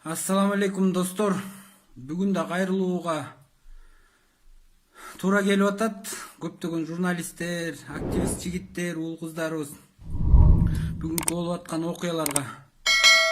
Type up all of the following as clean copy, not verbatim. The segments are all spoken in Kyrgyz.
Ассаламу алейкум достор. Бүгүн да кайрылууга туура келип атат. Көптөгөн журналисттер, активист жигиттер, уул кыздарыбыз бүгүнкү болуп аткан окуяларга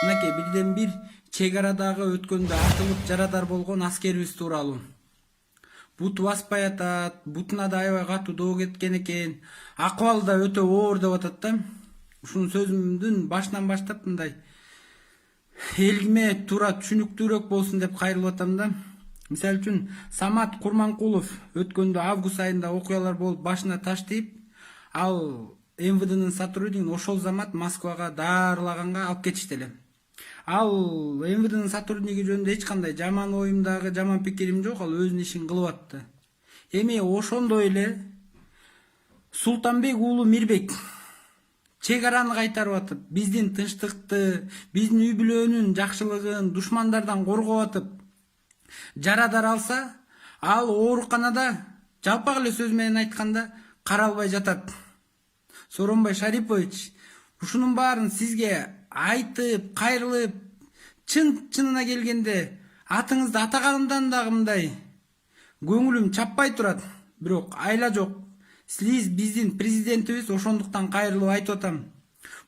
мынакей бирден бир чек арадагы өткөндө атылып жарадар болгон аскерибиз тууралуу. Буту баспай атат, бутуна да аябай катуу доо кеткен экен. Акыбалы да өтө оор деп атат да. Ушунун сөзүмдүн башынан баштап мындай элгиме туура түшүнүктүүрөөк болсун деп кайрылып атам да. Мисалы үчүн Самат Курманкулов өткөндө август айында окуялар болуп башына таш тийип, ал МВДнын сотруднигин ошол замат Москвага даарылаганга алып кетишти эле. Ал МВДнын сотрудниги жөнүндө эч кандай жаман оюмдагы, жаман пикирим жок, ал өзүнүн ишин кылып атты. Эми ошондой эле Султанбек уулу Мирбек чек араны кайтарып атып, биздин тынчтыкты, биздин үй бүлөнүн жакшылыгын душмандардан коргоп атып, жарадар алса, ал ооруканада жалпак эле сөз менен айтканда каралбай жатат. Сооронбай Шарипович, ушунун баарын сизге айтып, кайрылып, чынына келгенде атыңызды атаганымдан дагы мындай көңүлүм чаппай турат. Бирок айла жок. Сиз биздин президентибиз, ошондуктан кайрылып айтып атам.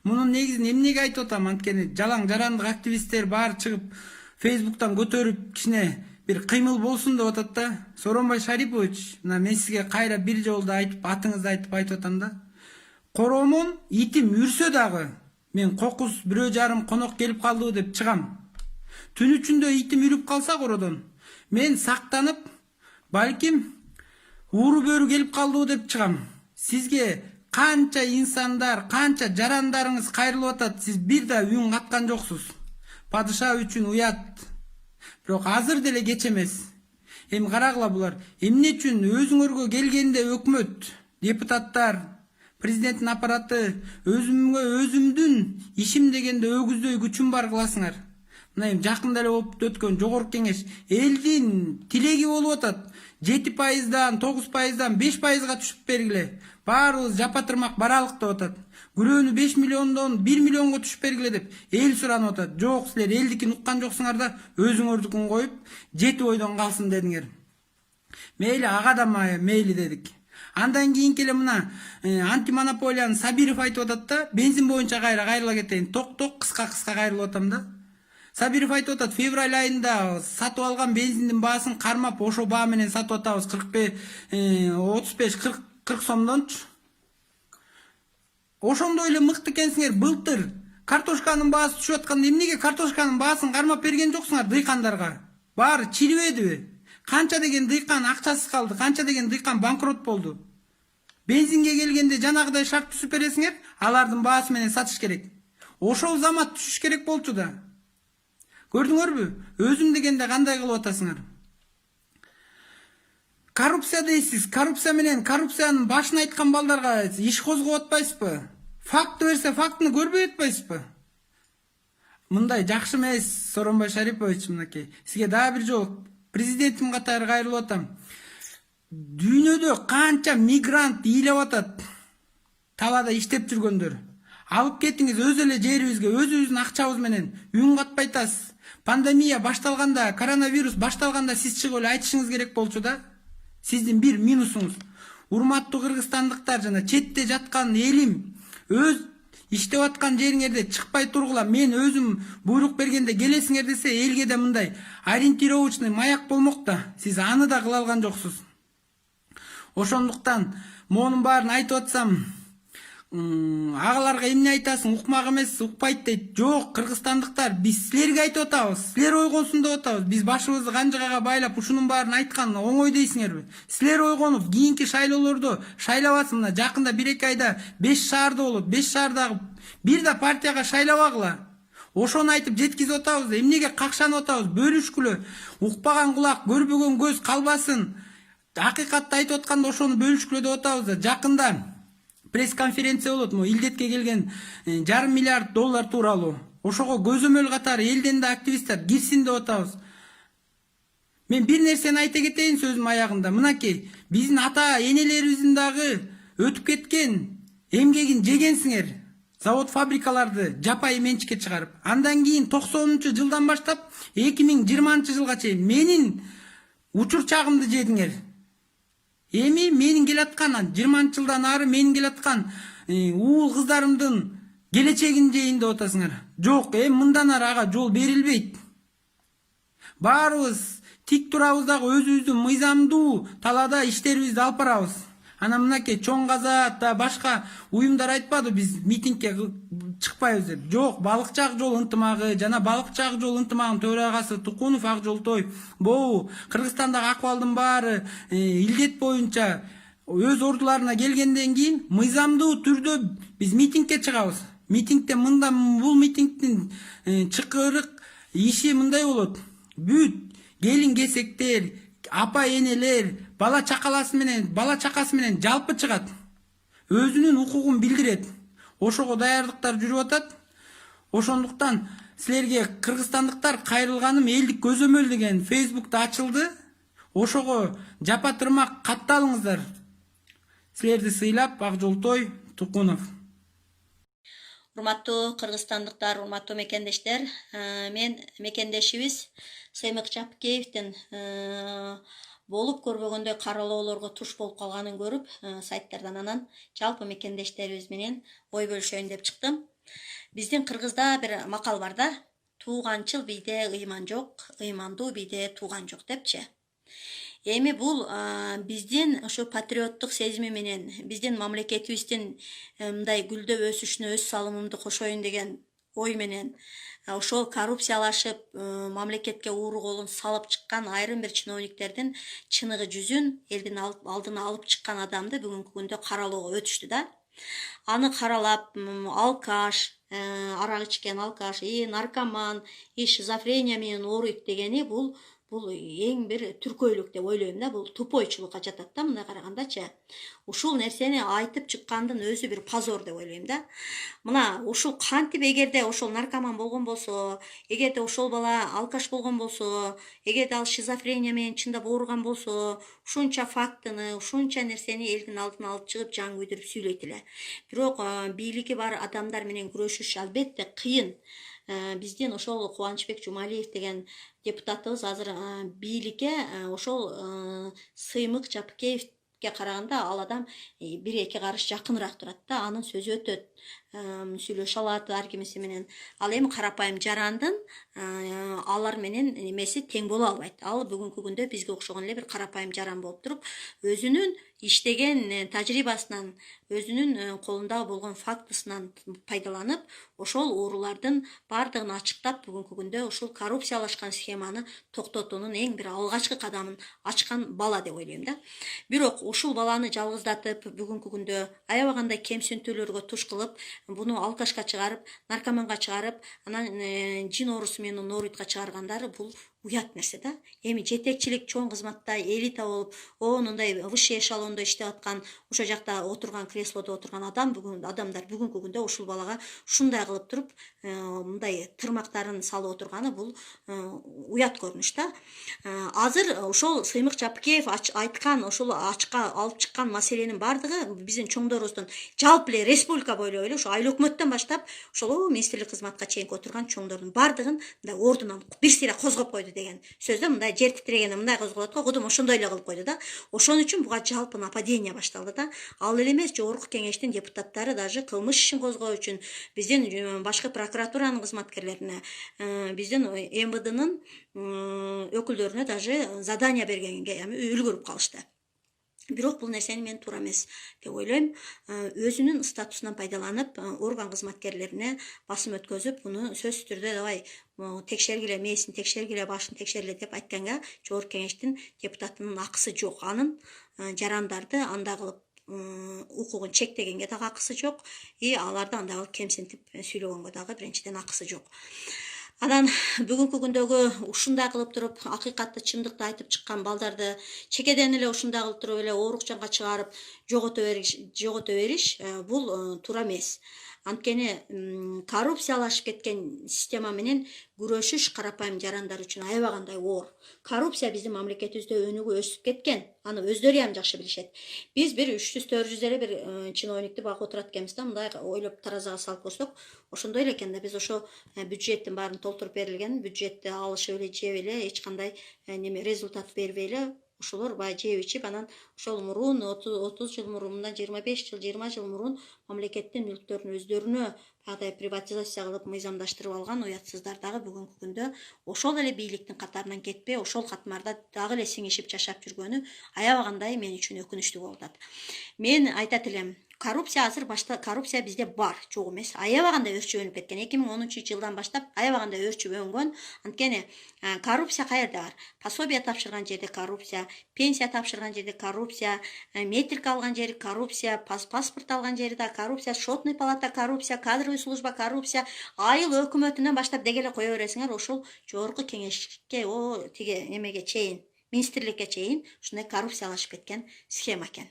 Мунун негизин эмнеге айтып атам? Анткени жалаң жарандык активисттер баары чыгып Фейсбуктан көтөрүп кичине бир кыймыл болсун деп атат да. Сооронбай Шарипович, мына мен сизге кайра бир жолу да айтып, атыңызды айтып атам да. Коромон итим үрсө дагы мен кокус бирөө жарым конок келип калды деп чыгам. Түн ичинде итим үрүп калса кородон, мен сактанып, балким ууру бөрү келип калды деп чыгам. Сизге канча инсандар, канча жарандарыңыз кайрылып атат, сиз бир да үн каткан жоксуз. Падыша үчүн уят. Бирок азыр деле кеч эмес. Эми карагыла булар, эмне үчүн өзүңөргө келгенде өкмөт, депутаттар, президенттин аппараты өзүмдүн ишим дегенде өгүздөй күчүм бар кыласыңар. Мына эми жакында эле болуп өткөн жогорку кеңеш элдин тилеги болуп атат. 7%, 9%, 5%га түшүп бергиле. Баарыбыз жапатырмак баралык деп атат. Күрөөнү 5 миллиондон 1 миллионго түшүп бергиле деп эл суранып атат. Жок, силер элдикин уккан жоксуңар да өзүңөрдүкүн коюп, 7 ойдон калсын дедиңер. Мейли ага да мейли дедик. Андан кийинки эле мына антимонополиянын Сабиров айтып атат да, бензин боюнча кайрыла кетейин. Ток кыска кайрылып атам да. Сабиров айтып атат, февраль айында сатып алган бензиндин баасын кармап, ошо баа менен сатып атабыз 35-40 сомдончу. Ошондой эле мыкты экенсиңер. Былтыр картошканын баасы түшүп атканда эмнеге картошканын баасын кармап берген жоксуңар дыйкандарга? Баары чирибедиби? Канча деген дыйкан акчасыз калды, канча деген дыйкан банкрот болду. Бензинге келгенде жанагыдай шарт түзүп бересиңер, алардын баасы менен сатыш керек. Ошол замат түшүш керек болчу да. Көрдүңөрбү? Өзүм дегенде кандай кылып атасыңар? Коррупция дейсиз. Коррупция менен коррупциянын башын айткан балдарга иш козгоп атпайсызбы? Факты берсе, фактыны көрбөй атпайсызбы? Мындай жакшы эмес, Сооронбай Шарипович, мынакей. Сизге дагы бир жолу президентим катары кайрылып атам. Дүйнөдө канча мигрант ыйлап атат. Талаада иштеп жүргөндөр. Алып кетиңиз өз эле жерибизге, өзүбүздүн акчабыз менен үн катпай атасыз. Пандемия башталганда, коронавирус башталганда сиз чыгып эле айтышыңыз керек болчу да. Сиздин бир минусуңуз. Урматтуу кыргызстандыктар жана четте жаткан элим, өз иштеп аткан жериңерде чыкпай тургула, мен өзүм буйрук бергенде келесиңер десе, элге да мындай ориентировочный маяк болмок да. Сиз аны да кыла алган жоксуз. Ошондуктан монун баарын айтып атсам, агаларга эмне айтасың, укмак эмес, укпайт дейт. Жок, кыргызстандыктар, биз силерге айтып атабыз, силер ойгонсун деп атабыз. Биз башыбызды канжыгага байлап ушунун баарын айткан оңой дейсиңерби? Силер ойгонуп, кийинки шайлоолордо шайлабасын. Мына жакында 1-2 айда 5 шаарда болот. 5 шаардагы бир да партияга шайлабагыла. Ошону айтып жеткизип атабыз. Эмнеге какшанып атабыз? Бөлүшкүлө. Укпаган кулак, көрбөгөн көз калбасын. Акыйкатты айтып атканда ошону бөлүшкүлө деп атабыз да. Жакында пресс-конференция болот, илдетке келген $1,5 миллиард тууралуу. Ошого көзөмөл катары элден да активисттер кирсин деп атабыз. Мен бир нерсени айта кетейин сөзүм аягында. Мынакей, биздин ата энелерибиздин дагы өтүп кеткен эмгегин жегенсиңер. завод фабрикаларды жапайы менчикке чыгарып, андан кийин 90-жылдан баштап 2020-жылга чейин менин учур чагымды жедиңер. Эми менин келаткан 20-жылдан ары менин келаткан уул кыздарымдын келечегин жейин деп атасыңар. Жок, эми мындан ары ага жол берилбейт. Баарыбыз тик турабыз дагы өзүбүздүн мыйзамдуу талаада иштерибизди алып барабыз. Ана мынакей чоң казат да башка уюмдар айтпады биз митингге чыкпайбыз деп. Жок, балыкчы ак жол ынтымагы жана балыкчы ак жол ынтымагынын төрагасы Тукунов Акжолтой боо Кыргызстандагы акыбалдын баары илдет боюнча өз ордуларына келгенден кийин мыйзамдуу түрдө биз митингге чыгабыз. Митингде бул митингдин чыкырык иши мындай болот. Бүт келин кесектер, апа энелер, бала чакасы менен жалпы чыгат. Өзүнүн укугун билдирет. Ошого даярдыктар жүрүп атат. Ошондуктан силерге кыргызстандыктар кайрылганым элдик көзөмөл деген Facebook'та ачылды. Ошого жапа тырмак катталыңыздар. Силерди сыйлап Акжолтой Тукунов. Урматтуу кыргызстандыктар, урматтуу мекендештер, мен мекендешибиз Сыймык Жапкеевдин болуп көрбөгөндөй каралоолорго туш болуп калганын көрүп, сайттардан анан жалпы мекендештерибиз менен ой бөлүшөйүн деп чыктым. Биздин кыргызда бир макал бар да, тууганчыл бийде ыйман жок, ыймандуу бийде тууган жок депчи. Эми бул биздин ошо патриоттук сезими менен, биздин мамлекетибиздин мындай гүлдөп өсүшүнө өз салымымды кошоюн деген ой менен ошол коррупциялашып мамлекетке ууру колун салып чыккан айрым бир чиновниктердин чыныгы жүзүн элдин алдына алып чыккан адамды бүгүнкү күндө каралоого өтүштү да. Аны каралап, алкаш, арак ичкен алкаш, наркоман, шизофрения менен ооруйт дегени бул эң бир түркөйлүк деп ойлойм да, бул тупойчулукка жатат да, мындай карагандачы. Ушул нерсени айтып чыккандын өзү бир позор деп ойлойм да. Мына ушул кантип эгерде ошол наркоман болгон болсо, эгерде ошол бала алкаш болгон болсо, эгерде ал шизофрения менен чындап ооруган болсо, ушунча фактыны, ушунча нерсени элдин алдына алып чыгып жан күйдүрүп сүйлөйт эле. Бирок бийлиги бар адамдар менен күрөшүш албетте кыйын. Биздин ошол Кубанычбек Жумалиев деген депутатыбыз азыр бийликке ошол Сыймык Жапкеевге караганда ал адам 1-2 карыш жакыныраак турат да, анын сөзү өтөт, сүйлөшө алат ар кимиси менен. Ал эми карапайым жарандын алар менен немеси тең боло албайт. Ал бүгүнкү күндө бизге окшогон эле бир карапайым жаран болуп туруп, өзүнүн иштеген тажрыйбасынан, өзүнүн колунда болгон фактысынан пайдаланып, ошол оорулардын бардыгын ачыктап, бүгүнкү күндө ушул коррупциялашкан схеманы токтотуунун эң бир алгачкы кадамын ачкан бала деп ойлойм да. Бирок ушул баланы жалгыздатып, бүгүнкү күндө аябагандай кемсинтүүлөргө туш кылып, буну алкашка чыгарып, наркоманга чыгарып, анан жин оорусу менен ооруйтка чыгаргандары бул уят нерсе да. Эми жетекчилик чоң кызматта элита болуп, мындай высший эшелондо иштеп аткан, ошо жакта отурган, креслодо отурган адамдар бүгүнкү күндө ушул балага ушундай кылып туруп, мындай тырмактарын салып отурганы бул уят көрүнүш да. Азыр ошол Сыймык Жапкеев айткан, ошол ачка алып чыккан маселенин бардыгы биздин чоңдорубуздун жалпы эле республика бойлоп эле ошо айыл өкмөттөн баштап ошол министрлик кызматка чейинки отурган чоңдордун бардыгын мындай ордунан бир сыйра козгоп койду деген сөздө, мындай жер титирегенде мындай козголот го, кудум ошондой эле кылып койду да. Ошон үчүн буга жалпы нападение башталды да. Ал эле эмес, жогорку кеңештин депутаттары даже кылмыш ишин козгоо үчүн биздин башкы прокуратуранын кызматкерлерине, биздин МВДнын өкүлдөрүнө даже задание бергенге үлгүрүп калышты. Бирок бул нерсени мен туура эмес деп ойлойм. Өзүнүн статусунан пайдаланып, орган кызматкерлерине басым өткөзүп, буну сөзсүз түрдө давай текшергиле, мээсин текшергиле, башын текшергиле деп айтканга жогорку кеңештин депутатынын акысы жок. Анын жарандарды андай кылып укугун чектегенге дагы акысы жок, аларды андай кылып кемсинтип сүйлөгөнгө дагы биринчиден акысы жок. Анан бүгүнкү күндөгү ушундай кылып туруп акыйкатты, чындыкты айтып чыккан балдарды чекеден эле ушундай кылып туруп эле оорукчанга чыгарып жогото бериш бул туура эмес. Анткени коррупциялашып кеткен система менен күрөшүш карапайым жарандар үчүн аябагандай оор. Коррупция биздин мамлекетибизде өнүгүп өсүп кеткен. Аны өздөрү ham жакшы билишет. Биз бир 300-400 эле бир чиновникти багып отурат экенбиз да, мындай ойлоп таразага салып көрсөк, ошондой эле экен да. Биз ошо бюджеттин баарын толтуруп берилген, бюджетти алышып эле жеп эле эч кандай неме результат бербей эле ошолор баягы жеп ичип, анан ошол мурун 30 жыл мурун, мындан 25 жыл, 20 жыл мурун мамлекеттин мүлктөрүн өздөрүнө баягыдай приватизация кылып мыйзамдаштырып алган уятсыздар дагы бүгүнкү күндө ошол эле бийликтин катарынан кетпей, ошол катмарда дагы эле сиңишип жашап жүргөнү аябагандай мен үчүн өкүнүчтүү болуп атат. Мен айтат элем, коррупция азыр коррупция бизде бар, жок эмес. Аябагандай өрчүп кеткен. 2013-жылдан баштап аябагандай өрчүп өнгөн. Анткени коррупция каерде бар? Пособие тапшырган жерде коррупция, пенсия тапшырган жерде коррупция, метрика алган жери коррупция, паспорт алган жерде коррупция, счетный палата коррупция, кадровый служба коррупция, айыл өкмөтүнөн баштап деге эле кое бересиңер, ошол жогорку кеңешке, тиги немеге чейин, министрликке чейин ушундай коррупциялашып кеткен схема экен.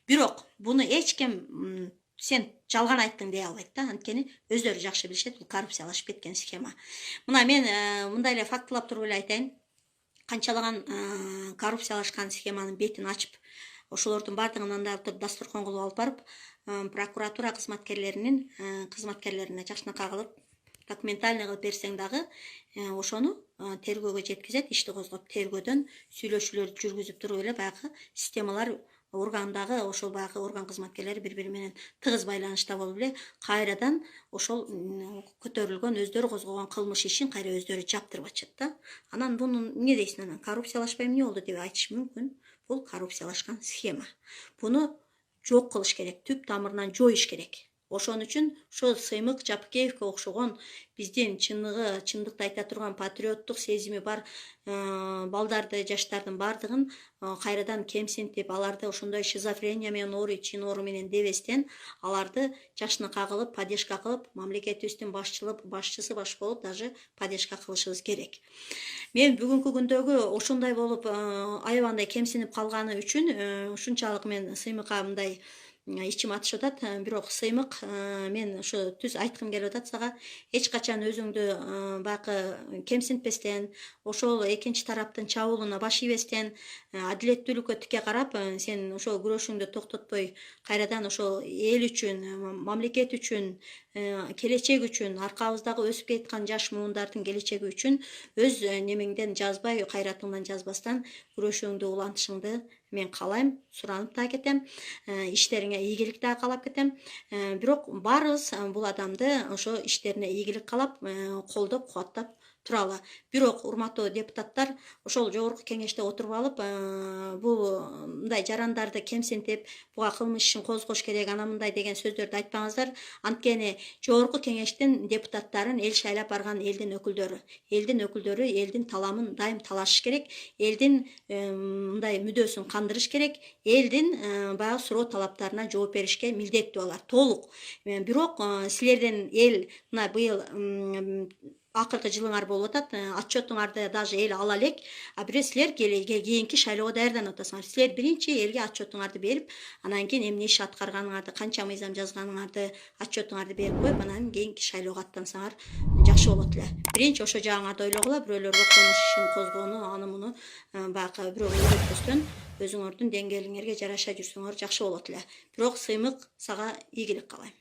Бирок буну эч ким сен жалган айттың дей албайт да, анткени өздөрү жакшы билишет, бул коррупциялашып кеткен схема. Мына мен мындай эле фактылап туруп эле айтайын. Канчалаган коррупциялашкан схеманын бетин ачып, ошолордун баардыгын анда дасторкон кылып алып барып, прокуратура кызматкерлерине жакшынакай кылып, документальный кылып берсең дагы, ошону тергөөгө жеткизет, ишти козгоп, тергөөдөн сүйлөшүүлөрдү жүргүзүп туруп эле баягы системалар органдагы ошол баягы орган кызматкерлери бири-бири менен тыгыз байланышта болуп эле кайрадан ошол көтөрүлгөн, өздөрү козгогон кылмыш ишин кайра өздөрү жаптырып атышат да. Анан буну эмне дейсиң, анан коррупциялашпай эмне болду деп айтыш мүмкүн. Бул коррупциялашкан схема. Буну жок кылыш керек, түп тамырынан жоюш керек. Ошон үчүн ошо Сыймык Жапкеевке окшогон биздин чындыкты айта турган патриоттук сезими бар балдарды, жаштардын баардыгын кайрадан кемсинтип, аларды ошондой шизофрения менен ооруй, чин оору менен дебестен, аларды жакшынакай кылып, поддержка кылып, мамлекетибиздин башчысы баш болуп, даже поддержка кылышыбыз керек. Мен бүгүнкү күндөгү ошондой болуп аябагандай кемсинип калганы үчүн ушунчалык мен Сыймыкка мындай ичим атышып атат. Бирок Сыймык, мен ошо түз айткым келип атат сага, эч качан өзүңдү баягы кемсинтпестен, ошол экинчи тараптын чабуулуна баш ийбестен, адилеттүүлүккө тике карап, сен ошо күрөшүңдү токтотпой, кайрадан ошол эл үчүн, мамлекет үчүн, келечек үчүн, аркабыздагы өсүп кеткан жаш муундардын келечеги үчүн өз немеңден жазбай, кайратыңдан жазбастан күрөшүңдү улантышыңды мен каалайм, суранып да кетем. Иштериңе ийгилик да каалап кетем. Бирок баарыбыз бул адамды ошо иштерине ийгилик каалап, колдоп, кубаттап туралы. Бирок урматтуу депутаттар, ошол жогорку кеңеште отуруп алып, бул мындай жарандарды кемсинтип, буга кылмыш ишин козгош керек, ана мындай деген сөздөрдү айтпаңыздар. Анткени жогорку кеңештин депутаттарын эл шайлап барган элдин өкүлдөрү. Элдин өкүлдөрү элдин таламын дайым талашыш керек, элдин мындай мүдөөсүн кандырыш керек, элдин баягы суроо талаптарына жооп беришке милдеттүү алар, толук. Бирок силерден эл мына быйыл акыркы жылыңар болуп атат, отчетуңарды даже эл ала элек, бирок силер кийинки шайлоого даярданып атасыңар. Силер биринчи элге отчетуңарды берип, анан кийин эмне иш аткарганыңарды, канча мыйзам жазганыңарды, отчетуңарды берип коюп, анан кийинки шайлоого аттансаңар жакшы болот эле. Биринчи ошо жагыңарды ойлогула, бирөөлөргө кылмыш ишин козгоону, аны муну баягы бирөөгө үйрөтпөстөн өзүңөрдүн деңгээлиңерге жараша жүрсөңөр жакшы болот эле. Бирок Сыймык, сага ийгилик каалайм.